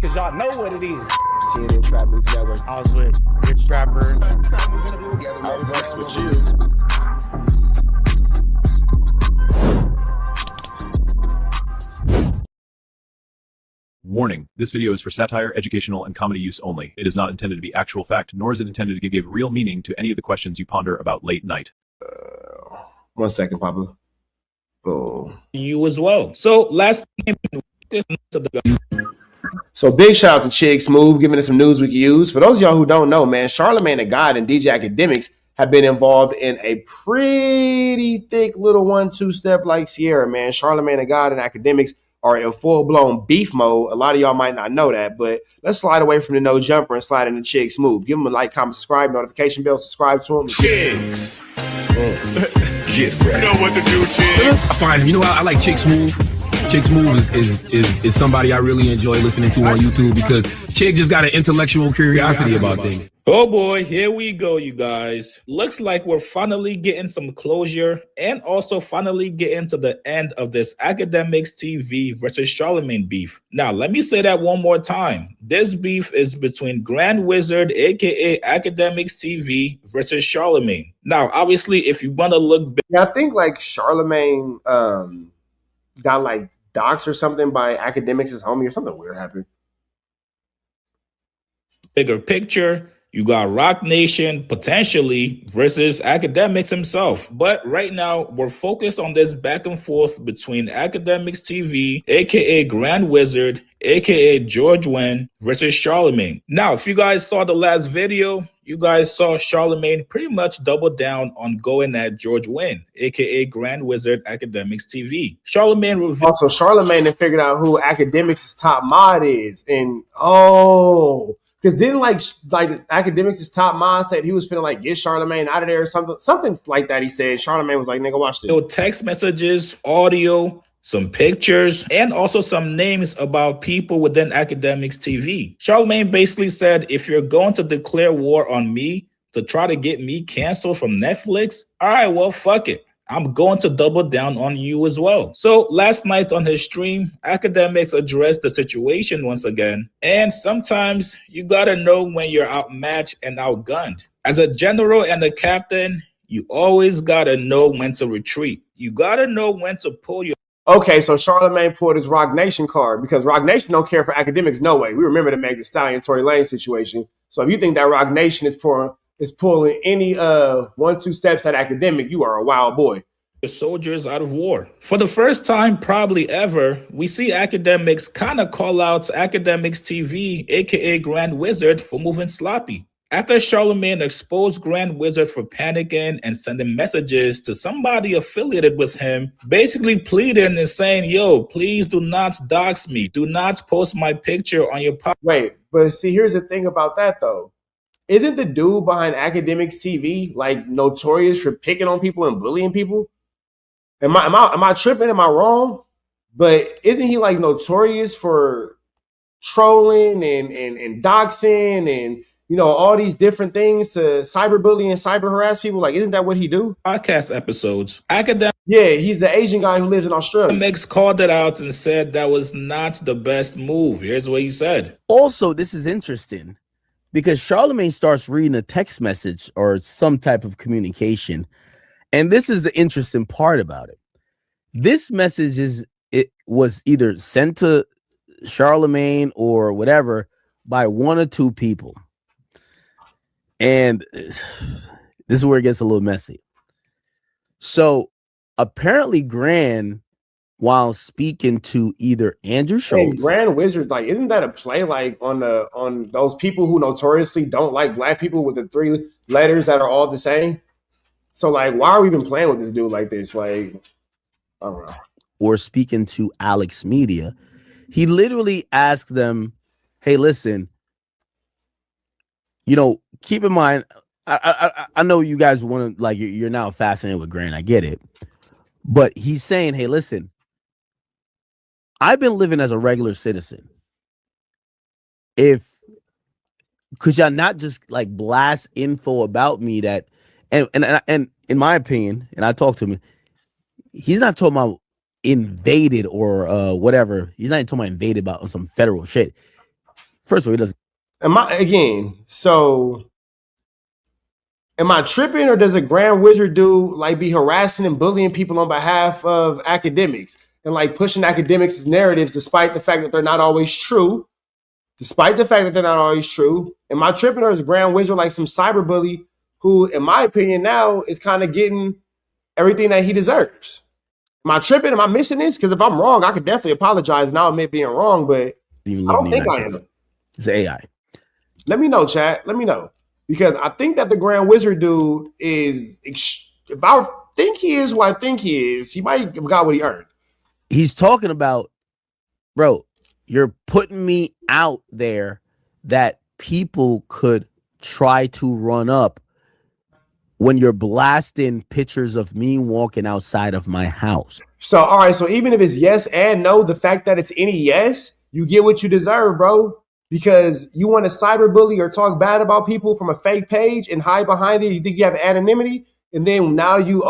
Cause y'all know what it is. TNN Trap Music Network. I was with Big Trapper. I fucks with you. Warning, this video is for satire, educational, and comedy use only. It is not intended to be actual fact, nor is it intended to give real meaning to any of the questions you ponder about late night. 1 second, Papa. Boom. You as well. So last So big shout out to Chig Smooth giving us some news we can use. For those of y'all who don't know, man, Charlamagne the God and DJ Akademiks have been involved in a pretty thick little 1-2 step like Sierra, man. Charlamagne the God and Akademiks are in full-blown beef mode. A lot of y'all might not know that, but let's slide away from the no jumper and slide into Chig Smooth. Give him a like, comment, subscribe, notification bell, subscribe to him. Chigs. Get ready. You know what to do, Chigs. I find him. You know, I like Chick Smooth. Chick Smooth is somebody I really enjoy listening to on YouTube because Chick just got an intellectual curiosity about things. Oh boy, here we go, you guys. Looks like we're finally getting some closure and also finally getting to the end of this Akademiks TV versus Charlamagne beef. Now, let me say that one more time. This beef is between Grand Wizard, aka Akademiks TV, versus Charlamagne. Now, obviously, if you want to look back, Yeah, I think like Charlamagne got like doxed or something by Akademiks' homie or something weird happened. bigger picture, you got Rock Nation potentially versus Akademiks himself. But right now, we're focused on this back and forth between Akademiks TV, aka Grand Wizard, aka George Wen, versus Charlamagne. Now, if you guys saw the last video, you guys saw Charlamagne pretty much double down on going at George Wen, aka Grand Wizard Akademiks TV. Charlamagne revealed. Also, Charlamagne then figured out who Akademiks' top mod is. And because didn't like Akademiks' top mod said he was finna like get Charlamagne out of there or something like that. He said Charlamagne was like, nigga, watch this. Text messages, audio, some pictures, and also some names about people within Akademiks TV. Charlamagne basically said, if you're going to declare war on me to try to get me canceled from Netflix, all right, well, fuck it. I'm going to double down on you as well. So last night on his stream, Akademiks addressed the situation once again. And sometimes you gotta know when you're outmatched and outgunned. As a general and a captain, you always gotta know when to retreat. You gotta know when to pull your... Okay, so Charlamagne pulled his Rock Nation card because Rock Nation don't care for Akademiks, no way. We remember the Meg Thee Stallion Tory Lane situation. So if you think that Rock Nation is pulling any 1-2 steps at Akademiks, you are a wild boy. Soldiers out of war. For the first time probably ever, we see Akademiks kind of call out Akademiks TV, aka Grand Wizard, for moving sloppy. After Charlamagne exposed Grand Wizard for panicking and sending messages to somebody affiliated with him, basically pleading and saying, yo, please do not dox me. Do not post my picture on your Wait, but see, here's the thing about that, though. Isn't the dude behind Akademiks TV like notorious for picking on people and bullying people? Am I tripping? Am I wrong? But isn't he like notorious for trolling and doxing and, you know, all these different things to cyberbully and cyber harass people? Like, isn't that what he do? podcast episodes? Yeah, he's the Asian guy who lives in Australia. Akademiks called it out and said that was not the best move. Here's what he said. Also, this is interesting because Charlamagne starts reading a text message or some type of communication. And this is the interesting part about it. This message was either sent to Charlamagne or whatever by 1 or 2 people. And this is where it gets a little messy. So apparently Grand, while speaking to either Andrew Schultz, Grand Wizard, like, isn't that a play like on those people who notoriously don't like black people with the 3 letters that are all the same? So, like, why are we even playing with this dude like this? Like, I don't know. Or speaking to Alex Media, he literally asked them, hey, listen, you know, keep in mind, I know you guys want to, like, you're now fascinated with Grand. I get it. But he's saying, hey, listen, I've been living as a regular citizen. Could y'all not just, like, blast info about me that, and in my opinion, and I talked to him, he's not talking about invaded or whatever. He's not even talking about invaded about some federal shit. First of all, he doesn't. Am I tripping, or does a Grand Wizard dude like be harassing and bullying people on behalf of Akademiks and like pushing Akademiks' narratives despite the fact that they're not always true? Am I tripping, or is Grand Wizard like some cyberbully who, in my opinion, now is kind of getting everything that he deserves? Am I tripping? Am I missing this? Because if I'm wrong, I could definitely apologize and I'll admit being wrong, but I don't think I am. It's AI. Let me know, chat. Let me know. Because I think that the Grand Wizard dude is, if I think he is who I think he is, he might have got what he earned. He's talking about, bro, you're putting me out there that people could try to run up when you're blasting pictures of me walking outside of my house. So, all right. So even if it's yes and no, the fact that it's any yes, you get what you deserve, bro. Because you want to cyberbully or talk bad about people from a fake page and hide behind it. You think you have anonymity. And then now you,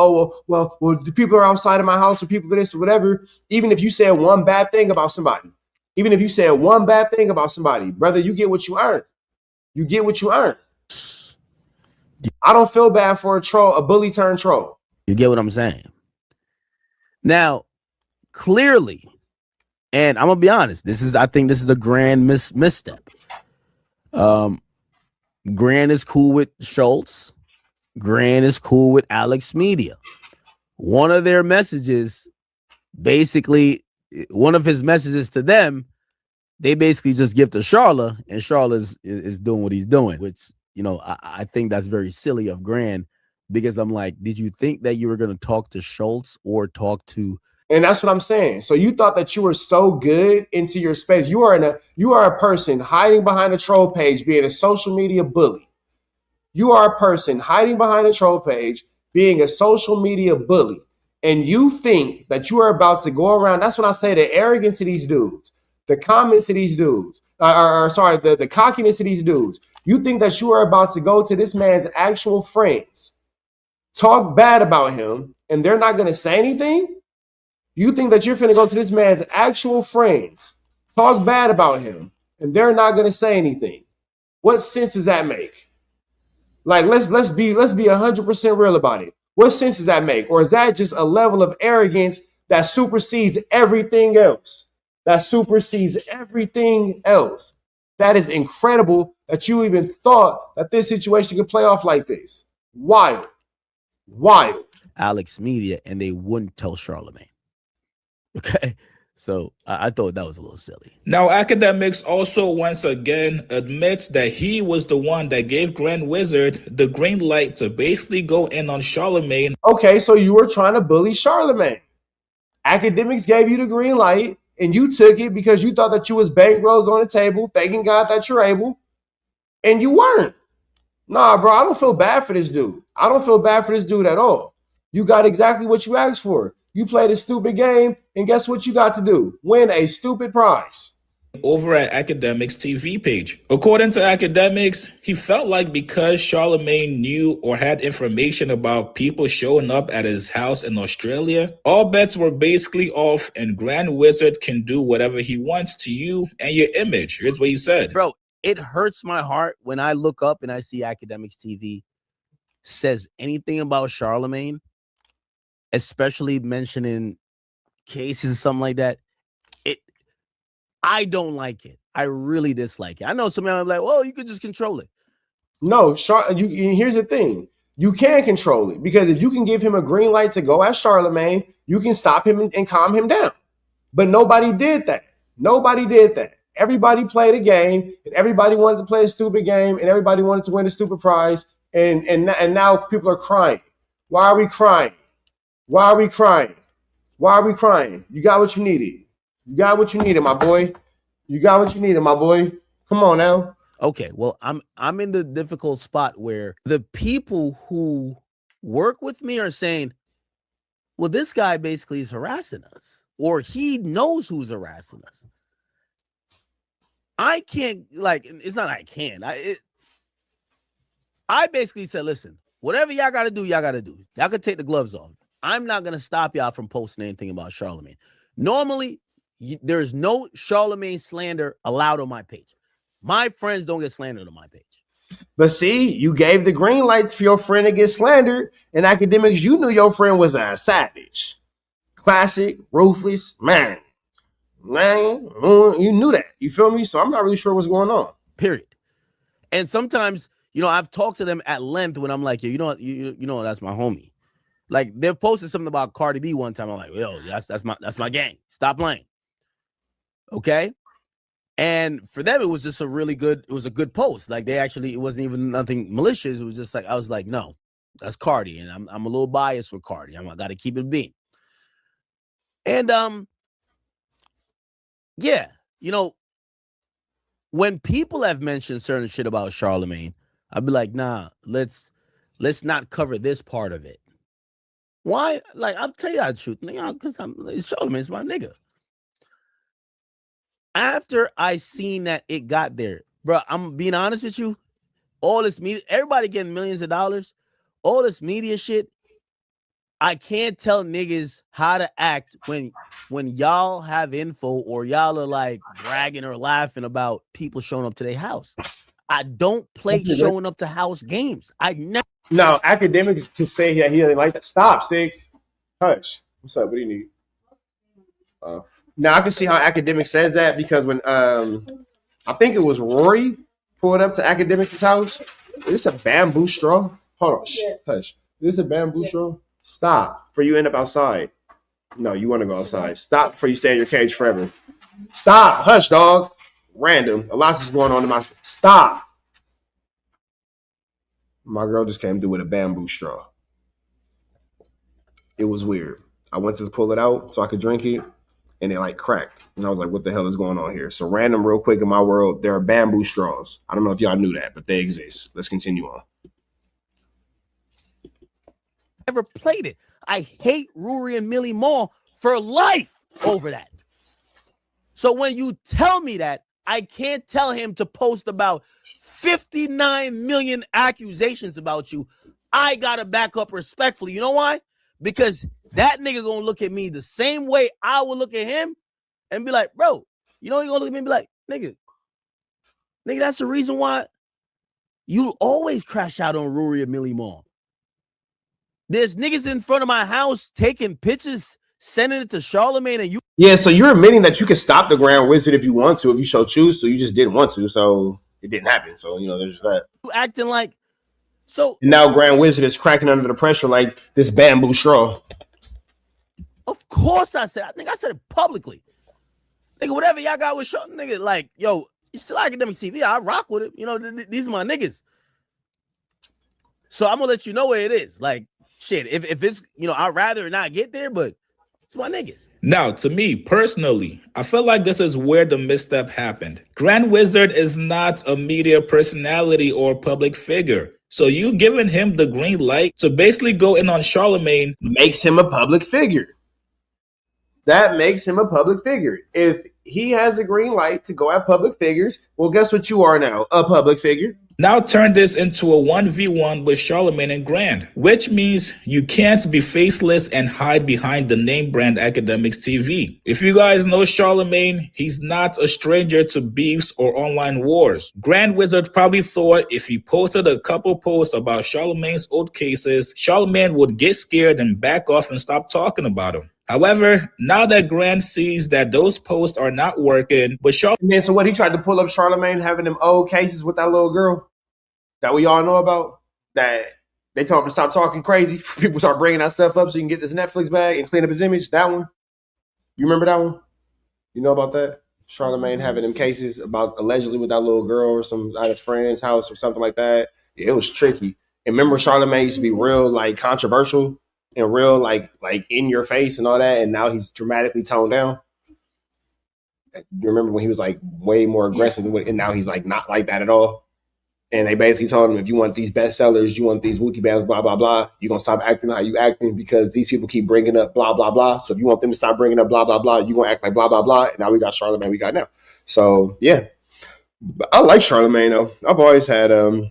well, the people are outside of my house or people are this or whatever. Even if you said one bad thing about somebody, brother, you get what you earn. I don't feel bad for a bully turned troll. You get what I'm saying? Now, clearly, and I'm gonna be honest, I think this is a grand misstep. Grand is cool with Schultz. Grand is cool with Alex Media. One of their messages, basically, one of his messages to them, they basically just give to Charla, and Charla is doing what he's doing, which, you know, I think that's very silly of Grand, because I'm like, did you think that you were going to talk to Schultz or talk to? And that's what I'm saying. So you thought that you were so good into your space. You are a person hiding behind a troll page, being a social media bully. You are a person hiding behind a troll page, being a social media bully. And you think that you are about to go around. That's when I say the arrogance of these dudes, the comments of these dudes, the cockiness of these dudes. You think that you are about to go to this man's actual friends, talk bad about him, and they're not going to say anything? You think that you're finna go to this man's actual friends, talk bad about him, and they're not gonna say anything? What sense does that make? Like, let's be 100% real about it. What sense does that make? Or is that just a level of arrogance that supersedes everything else? That is incredible that you even thought that this situation could play off like this. Wild. Alex Media, and they wouldn't tell Charlamagne. Okay, so I thought that was a little silly. Now, Akademiks also once again admits that he was the one that gave Grand Wizard the green light to basically go in on Charlamagne. Okay, so you were trying to bully Charlamagne. Akademiks gave you the green light, and you took it because you thought that you was bankrolls on the table, thanking God that you're able, and you weren't. Nah, bro, I don't feel bad for this dude. At all. You got exactly what you asked for. You played a stupid game, and guess what you got to do? Win a stupid prize. Over at Akademiks TV page. According to Akademiks, he felt like because Charlamagne knew or had information about people showing up at his house in Australia, all bets were basically off, and Grand Wizard can do whatever he wants to you and your image. Here's what he said. Bro, it hurts my heart when I look up and I see Akademiks TV says anything about Charlamagne, especially mentioning cases, something like that. I don't like it. I really dislike it. I know some people are like, well, you could just control it. No, here's the thing. You can control it, because if you can give him a green light to go at Charlamagne, you can stop him and calm him down. But nobody did that. Everybody played a game, and everybody wanted to play a stupid game, and everybody wanted to win a stupid prize, and now people are crying. Why are we crying? You got what you needed. My boy. Come on now. Okay, well, I'm in the difficult spot where the people who work with me are saying, well, this guy basically is harassing us, or he knows who's harassing us. I can't, like, it's not I can't. I basically said, listen, whatever y'all got to do, y'all got to do. Y'all can take the gloves off. I'm not going to stop y'all from posting anything about Charlamagne. Normally, there's no Charlamagne slander allowed on my page. My friends don't get slandered on my page. But see, you gave the green lights for your friend to get slandered. In Akademiks, you knew your friend was a savage. Classic, ruthless, man. You knew that. You feel me? So I'm not really sure what's going on. Period. And sometimes, I've talked to them at length when I'm like, you know what, you know, that's my homie. Like they've posted something about Cardi B one time. I'm like, yo, that's my gang. Stop playing. Okay. And for them, it was just a good post. Like it wasn't even nothing malicious. It was just like, I was like, no, that's Cardi. And I'm a little biased for Cardi. I got to keep it being. And, yeah, when people have mentioned certain shit about Charlamagne, I'd be like, nah, let's not cover this part of it. Why? Like, I'll tell you the truth, nigga, because Charlamagne's my nigga. After I seen that it got there, bro, I'm being honest with you. All this media, everybody getting millions of dollars, all this media shit. I can't tell niggas how to act when y'all have info or y'all are like bragging or laughing about people showing up to their house. I don't play showing up to house games. I never. No, Akademiks to say that he didn't like that. Stop, Six. Hush. What's up? What do you need? Now I can see how Akademiks says that because when I think it was Rory pulled up to Akademiks' house. Is this a bamboo straw? Hold on. Hush. Is this a bamboo straw? Stop before you end up outside. No, you want to go outside. Stop before you stay in your cage forever. Stop. Hush, dog. Random. A lot is going on in my... Stop. My girl just came through with a bamboo straw. It was weird. I went to pull it out so I could drink it, and it like cracked. And I was like, what the hell is going on here? So random real quick in my world, there are bamboo straws. I don't know if y'all knew that, but they exist. Let's continue on. Never played it. I hate Rory and Millie Mall for life over that. So when you tell me that, I can't tell him to post about 59 million accusations about you. I gotta back up respectfully. You know why? Because that nigga gonna look at me the same way I would look at him and be like, bro, you know, he gonna look at me and be like, nigga, that's the reason why you always crash out on Rory and Millie Mall. There's niggas in front of my house taking pictures, sending it to Charlamagne, and you. Yeah, so you're admitting that you can stop the Grand Wizard if you want to, if you so choose. So you just didn't want to, so it didn't happen. So there's that. You acting like so. And now Grand Wizard is cracking under the pressure like this bamboo straw. Of course, I said it publicly. Nigga, whatever y'all got with Sean, nigga, like yo, it's still Akademiks TV. I rock with it. These are my niggas. So I'm gonna let you know where it is. Like. Shit, if it's, I'd rather not get there, but it's my niggas. Now, to me personally, I feel like this is where the misstep happened. Grand Wizard is not a media personality or public figure. So you giving him the green light to basically go in on Charlamagne makes him a public figure. That makes him a public figure. If he has a green light to go at public figures, well, guess what you are now? A public figure. Now turn this into a 1v1 with Charlamagne and Grand, which means you can't be faceless and hide behind the name brand Akademiks TV. If you guys know Charlamagne, he's not a stranger to beefs or online wars. Grand Wizard probably thought if he posted a couple posts about Charlamagne's old cases, Charlamagne would get scared and back off and stop talking about him. However, now that Grand sees that those posts are not working, but Charlamagne, so what, he tried to pull up Charlamagne having them old cases with that little girl that we all know about, that they told him to stop talking crazy. People start bringing that stuff up so you can get this Netflix bag and clean up his image. That one, you remember that one? You know about that? Charlamagne having them cases about allegedly with that little girl or some at his friend's house or something like that. Yeah, it was tricky. And remember, Charlamagne used to be real like controversial and real like in your face and all that, and now he's dramatically toned down. You remember when he was like way more aggressive, and now he's like not like that at all. And they basically told him, if you want these bestsellers, you want these Wookie bands, blah, blah, blah, you're going to stop acting how you acting because these people keep bringing up blah, blah, blah. So if you want them to stop bringing up blah, blah, blah, you're going to act like blah, blah, blah. And now we got Charlamagne we got now. So, yeah. But I like Charlamagne, though. I always had a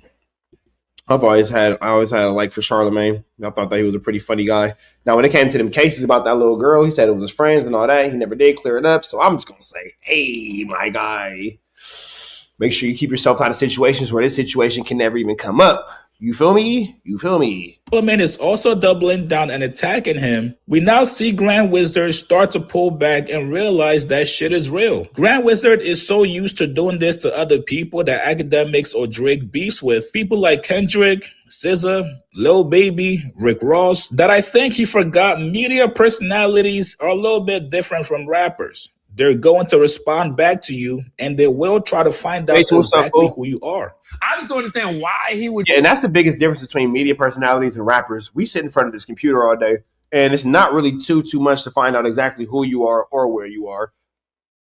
like for Charlamagne. I thought that he was a pretty funny guy. Now, when it came to them cases about that little girl, he said it was his friends and all that. He never did clear it up. So I'm just going to say, hey, my guy, make sure you keep yourself out of situations where this situation can never even come up. You feel me? You feel me? Charlamagne is also doubling down and attacking him. We now see Grand Wizard start to pull back and realize that shit is real. Grand Wizard is so used to doing this to other people that Akademiks or Drake beefs with, people like Kendrick, SZA, Lil Baby, Rick Ross, that I think he forgot media personalities are a little bit different from rappers. They're going to respond back to you, and they will try to find out exactly who you are. I just don't understand why he would. Yeah, and that's the biggest difference between media personalities and rappers. We sit in front of this computer all day, and it's not really too much to find out exactly who you are or where you are.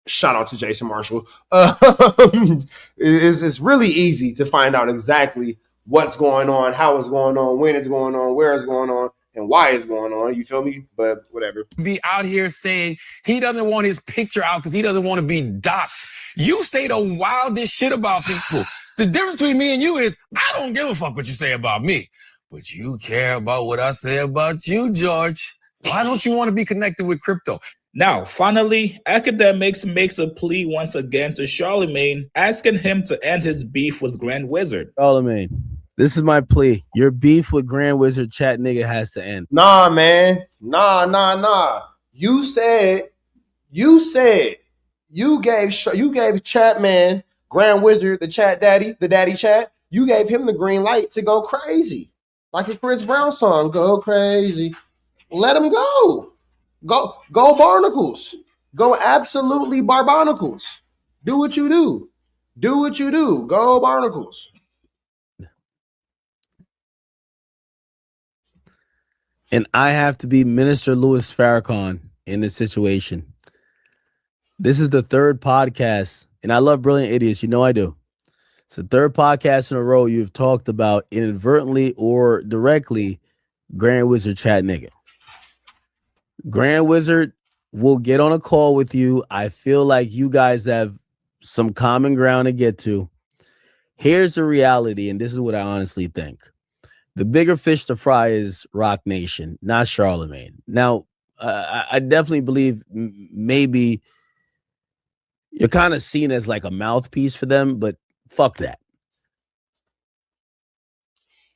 Shout out to Jason Marshall. It's really easy to find out exactly what's going on, how it's going on, when it's going on, where it's going on, and why it's going on. You feel me? But whatever. Be out here saying he doesn't want his picture out because he doesn't want to be doxxed. You say the wildest shit about people. The difference between me and you is I don't give a fuck what you say about me, but you care about what I say about you, George. Why don't you want to be connected with crypto? Now, finally, Akademiks makes a plea once again to Charlamagne, asking him to end his beef with Grand Wizard. Charlamagne, this is my plea. Your beef with Grand Wizard chat nigga has to end. Nah, man. Nah. You said you gave chat man, Grand Wizard, the chat daddy, the daddy chat. You gave him the green light to go crazy. Like a Chris Brown song, go crazy. Let him go. Go barnacles. Go absolutely barbarnacles. Do what you do. Do what you do. Go barnacles. And I have to be Minister Louis Farrakhan in this situation. This is the third podcast, and I love Brilliant Idiots. You know I do. It's the third podcast in a row you've talked about inadvertently or directly Grand Wizard chat nigga. Grand Wizard will get on a call with you. I feel like you guys have some common ground to get to. Here's the reality, and this is what I honestly think. The bigger fish to fry is Rock Nation, not Charlamagne. Now, I definitely believe maybe you're kind of seen as like a mouthpiece for them, but fuck that.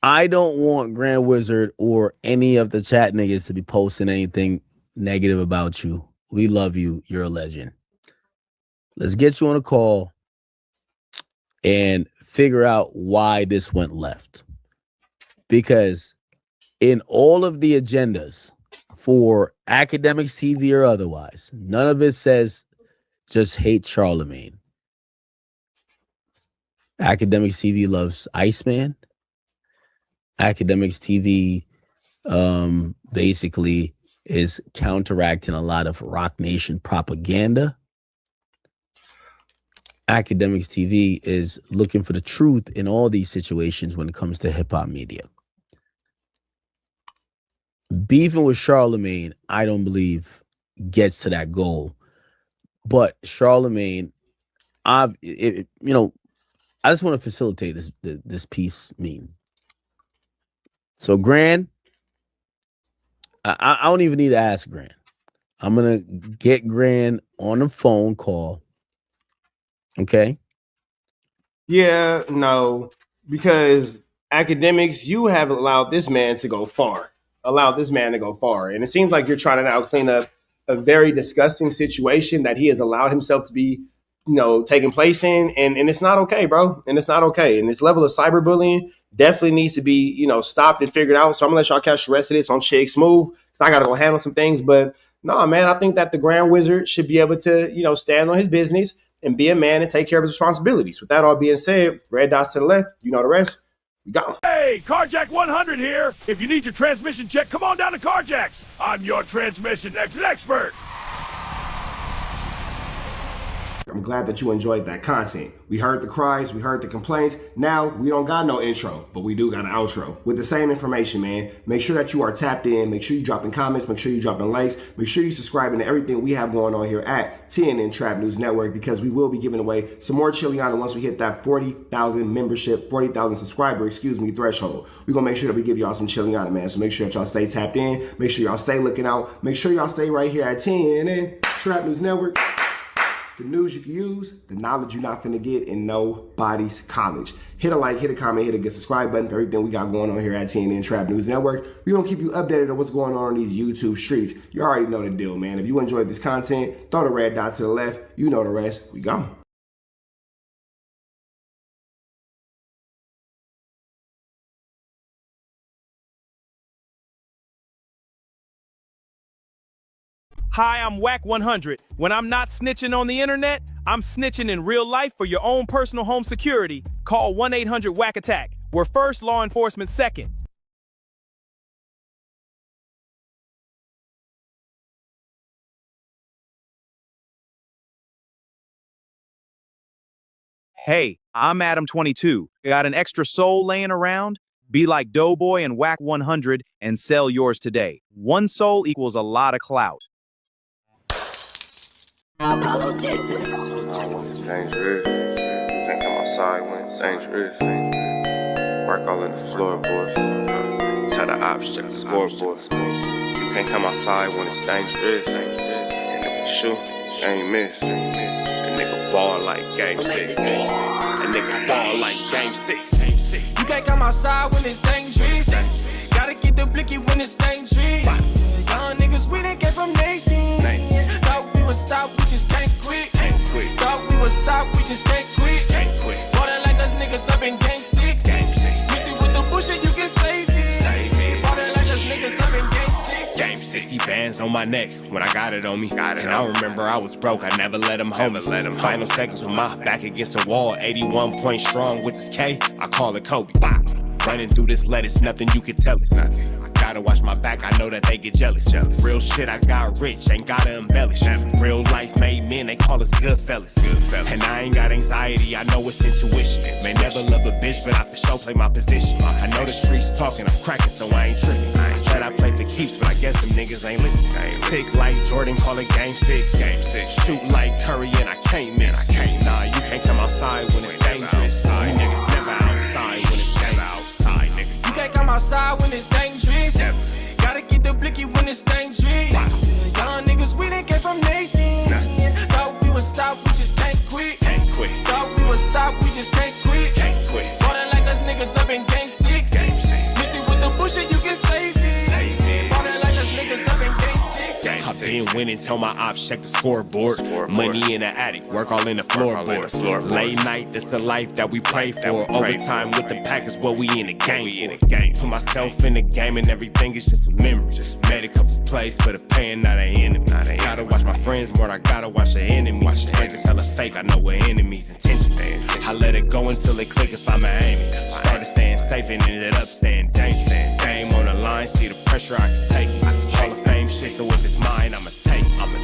I don't want Grand Wizard or any of the chat niggas to be posting anything negative about you. We love you. You're a legend. Let's get you on a call and figure out why this went left. Because in all of the agendas for Akademiks TV or otherwise, none of it says just hate Charlamagne. Akademiks TV loves Iceman. Akademiks TV basically is counteracting a lot of Rock Nation propaganda. Akademiks TV is looking for the truth in all these situations when it comes to hip-hop media. Beefing with Charlamagne, I don't believe gets to that goal. But Charlamagne, I just want to facilitate this piece meme. So Grand, I don't even need to ask Grand. I'm going to get Grand on a phone call. Okay? Yeah, no, because Akademiks, you have allowed this man to go far. And it seems like you're trying to now clean up a very disgusting situation that he has allowed himself to be, taking place in. And it's not okay, bro. And it's not okay. And this level of cyberbullying definitely needs to be, stopped and figured out. So I'm gonna let y'all catch the rest of this on Chig Smooth, because I gotta go handle some things. But no, man, I think that the Grand Wizard should be able to, stand on his business and be a man and take care of his responsibilities. With that all being said, red dots to the left, you know the rest. We got Hey, Carjack 100 here. If you need your transmission check, come on down to Carjack's. I'm your transmission expert. I'm glad that you enjoyed that content. We heard the cries, we heard the complaints. Now we don't got no intro, but we do got an outro with the same information, man. Make sure that you are tapped in. Make sure you dropping comments. Make sure you dropping likes. Make sure you subscribing to everything we have going on here at TNN Trap News Network, because we will be giving away some more Chiliana once we hit that 40,000 membership, 40,000 subscriber, threshold. We're gonna make sure that we give y'all some Chiliana, man. So make sure that y'all stay tapped in. Make sure y'all stay looking out. Make sure y'all stay right here at TNN Trap News Network. the news you can use, the knowledge you're not finna get in nobody's college. Hit a like, hit a comment, hit a good subscribe button for everything we got going on here at TNN Trap News Network. We're gonna keep you updated on what's going on these YouTube streets. You already know the deal, man. If you enjoyed this content, throw the red dot to the left. You know the rest. We gone. Hi, I'm Whack 100. When I'm not snitching on the internet, I'm snitching in real life for your own personal home security. Call 1-800-WACK-ATTACK. We're first, law enforcement second. Hey, I'm Adam22. Got an extra soul laying around? Be like Doughboy and Whack 100 and sell yours today. One soul equals a lot of clout. Apollo Jackson. It's dangerous. You can't come outside when it's dangerous. Work all in the floorboard. Tell the ops check the scoreboard. You can't come outside when it's dangerous. And if you shoot, you ain't miss. A nigga ball like game 6. A nigga ball like game 6. You can't come outside when it's dangerous. Gotta get the blicky when it's dangerous. Young niggas, we done came from Nathan. Thought we would stop, we just can't quit. Thought we would stop, we just can't quit. Ballin' like us niggas up in game 6. Missy with the bullshit, you can save it. Ballin' like us niggas up in game 6. Game 60 bands on my neck when I got it on me. And I remember I was broke, I never let him hold me. Final seconds with my back against the wall. 81 point strong with this K, I call it Kobe. Running through this lettuce, nothing you can tell it. Gotta watch my back, I know that they get jealous. Real shit, I got rich, ain't gotta embellish. Real life made men, they call us good fellas. And I ain't got anxiety, I know it's intuition. May never love a bitch, but I for sure play my position. I know the streets talking, I'm cracking, so I ain't tripping. I said I play for keeps, but I guess them niggas ain't listening. Sick like Jordan, call it game 6. Shoot like Curry and I can't miss. Nah, you can't come outside when it's dangerous. You niggas never outside when it's dangerous. You can't come outside when it's dangerous. Gotta get the blicky when it's dangerous. Young niggas, we done came from Nathan. Thought we would stop, we just can't quit. Thought we would stop, we just can't quit. Ballin' like us niggas up in game 6. Missy with the bullshit, you can save it. Ballin' like us niggas up in game 6. I've been winning, tell my ops check the scoreboard. Money in the attic, work all in the floorboard. Late night, that's the life that we pray for. Overtime with the pack is what we in the game for. Put myself in the game and everything is just a memory. Made a couple plays for the pain, not an enemy. Gotta watch my friends more, I gotta watch the enemies. Fake is hella fake, I know what enemies intentions. I let it go until it click if I'm aiming. Started staying safe and ended up staying dangerous. Game on the line, see the pressure I can take. Hall of Fame shit, so if it's mine, I'ma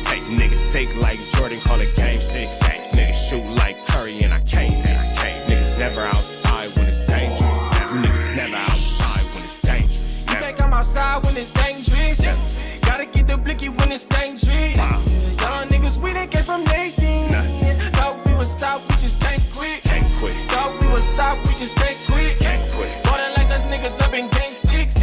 take. Niggas sick like Jordan, call it game 6. Niggas shoot like Curry and I can't miss. Niggas never outside when it's dangerous. Niggas never outside when it's dangerous. You can't come outside when it's dangerous. Gotta get the blicky when it's dangerous. Young niggas, we done came from Nathan. Thought we would stop, we just can't quit. Thought we would stop, we just can't quit. Ballin' like us niggas up in game 6.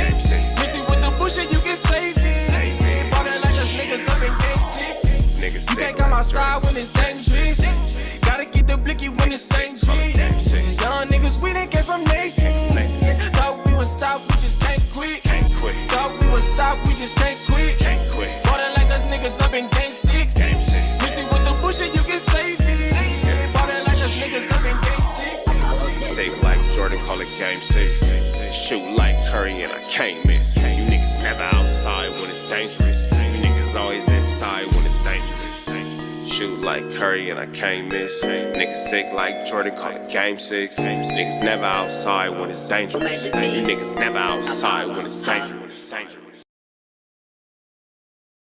Missy with the bullshit, you can save it. Ballin' like us niggas up in game 6. You can't come outside when it's dangerous. Gotta get the blicky when it's dangerous. Young niggas, we done came from Nathan. Thought we would stop, we just can't quit. Thought we would stop, we just can't quit. Ballin' like us niggas up in game 6. Missy with the bullshit, you can save it. Ballin' like us niggas up in game 6. Safe like Jordan, call it game 6. Shoot like Curry and I can't miss. You niggas never outside when it's dangerous. You niggas always inside when it's dangerous. Shoot like Curry and I can't miss. Niggas sick like Jordan, call it game 6. Niggas never outside when it's dangerous. You niggas never outside when it's dangerous.